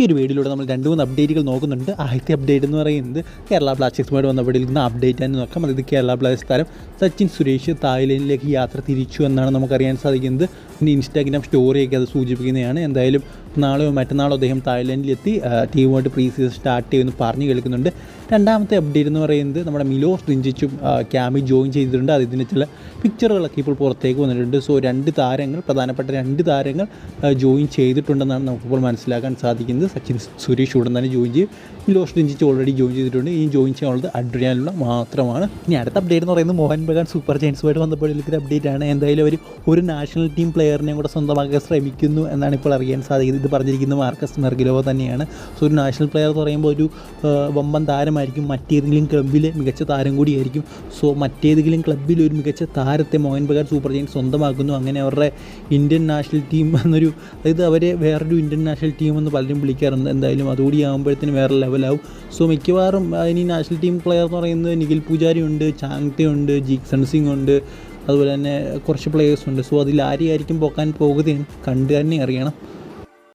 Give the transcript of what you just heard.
ഈ ഒരു വീഡിയോയിലൂടെ നമ്മൾ 2-3 അപ്ഡേറ്റുകൾ നോക്കുന്നുണ്ട്. ആദ്യത്തെ അപ്ഡേറ്റ് എന്ന് പറയുന്നത് കേരള ബ്ലാസ്റ്റേഴ്സുമായിട്ട് വന്നപ്പോഴേക്കുന്ന അപ്ഡേറ്റ് ആണെന്ന് നോക്കാം. അതായത് കേരള ബ്ലാസ്റ്റേഴ്സ് താരം സച്ചിൻ സുരേഷ് തായ്ലൻഡിലേക്ക് യാത്ര തിരിച്ചു എന്നാണ് നമുക്കറിയാൻ സാധിക്കുന്നത്. പിന്നെ ഇൻസ്റ്റാഗ്രാം സ്റ്റോറിയൊക്കെ അത് സൂചിപ്പിക്കുന്നതാണ്. എന്തായാലും നാളെയോ മറ്റന്നാളോ അദ്ദേഹം തായ്ലൻഡിലെത്തി ടീമുമായിട്ട് പ്രീ സീസൺ സ്റ്റാർട്ട് ചെയ്യുമെന്ന് പറഞ്ഞു കേൾക്കുന്നുണ്ട്. രണ്ടാമത്തെ അപ്ഡേറ്റ് എന്ന് പറയുന്നത് നമ്മുടെ മിലോസ് റിഞ്ചിച്ചും ക്യാമ്പിൽ ജോയിൻ ചെയ്തിട്ടുണ്ട്. അതിന് ചില പിക്ചറുകളൊക്കെ ഇപ്പോൾ പുറത്തേക്ക് വന്നിട്ടുണ്ട്. സോ പ്രധാനപ്പെട്ട രണ്ട് താരങ്ങൾ ജോയിൻ ചെയ്തിട്ടുണ്ടെന്നാണ് നമുക്കിപ്പോൾ മനസ്സിലാക്കാൻ സാധിക്കുന്നത്. സച്ചിൻ സുരേഷ് ഉടൻ തന്നെ ജോയിൻ ചെയ്യും. മിലോസ് റിഞ്ചിച്ച് ഓൾറെഡി ജോയിൻ ചെയ്തിട്ടുണ്ട്. ഇനി ജോയിൻ ചെയ്യാനുള്ളത് അഡ്രിയാനുള്ള മാത്രമാണ്. ഇനി അടുത്ത അപ്ഡേറ്റ് എന്ന് പറയുന്നത് മോഹൻ ബഗാൻ സൂപ്പർ ജയൻസുമായിട്ട് വന്നപ്പോഴേക്കൊരു അപ്ഡേറ്റ് ആണ്. എന്തായാലും അവർ ഒരു നാഷണൽ ടീം പ്ലെയറിനെയും കൂടെ സ്വന്തമാക്കാൻ ശ്രമിക്കുന്നു എന്നാണ് ഇപ്പോൾ അറിയാൻ സാധിക്കുന്നത്. ഇത് പറഞ്ഞിരിക്കുന്നത് മാർക്കസ് മെർഗിലോവ തന്നെയാണ്. സോ ഒരു നാഷണൽ പ്ലെയർ എന്ന് പറയുമ്പോൾ ഒരു വമ്പൻ താരമായിരിക്കും, മറ്റേതെങ്കിലും ക്ലബ്ബിലെ മികച്ച താരം കൂടിയായിരിക്കും. സോ മറ്റേതെങ്കിലും ക്ലബ്ബിൽ ഒരു മികച്ച താരത്തെ മോഹൻ ബഗാൻ സൂപ്പർ ജയൻസ് സ്വന്തമാക്കുന്നു. അങ്ങനെ അവരുടെ ഇന്ത്യൻ നാഷണൽ ടീം എന്നൊരു, അതായത് അവരെ വേറൊരു ഇന്ത്യൻ നാഷണൽ ടീം എന്ന് പലരും വിളിക്കാറുണ്ട്. എന്തായാലും അതുകൂടി ആകുമ്പോഴത്തേന് വേറെ ലെവലാവും. സോ മിക്കവാറും ഇനി നാഷണൽ ടീം പ്ലെയർ എന്ന് പറയുന്നത് നിഖിൽ പൂജാരി ഉണ്ട്, ചാങ്തെ ഉണ്ട്, ജീക്സൺ സിംഗ് ഉണ്ട്, അതുപോലെ തന്നെ കുറച്ച് പ്ലെയേഴ്സ് ഉണ്ട്. സോ അതിൽ ആരെയായിരിക്കും പോക്കാൻ പോകുകയെന്ന് കണ്ടു തന്നെ അറിയണം.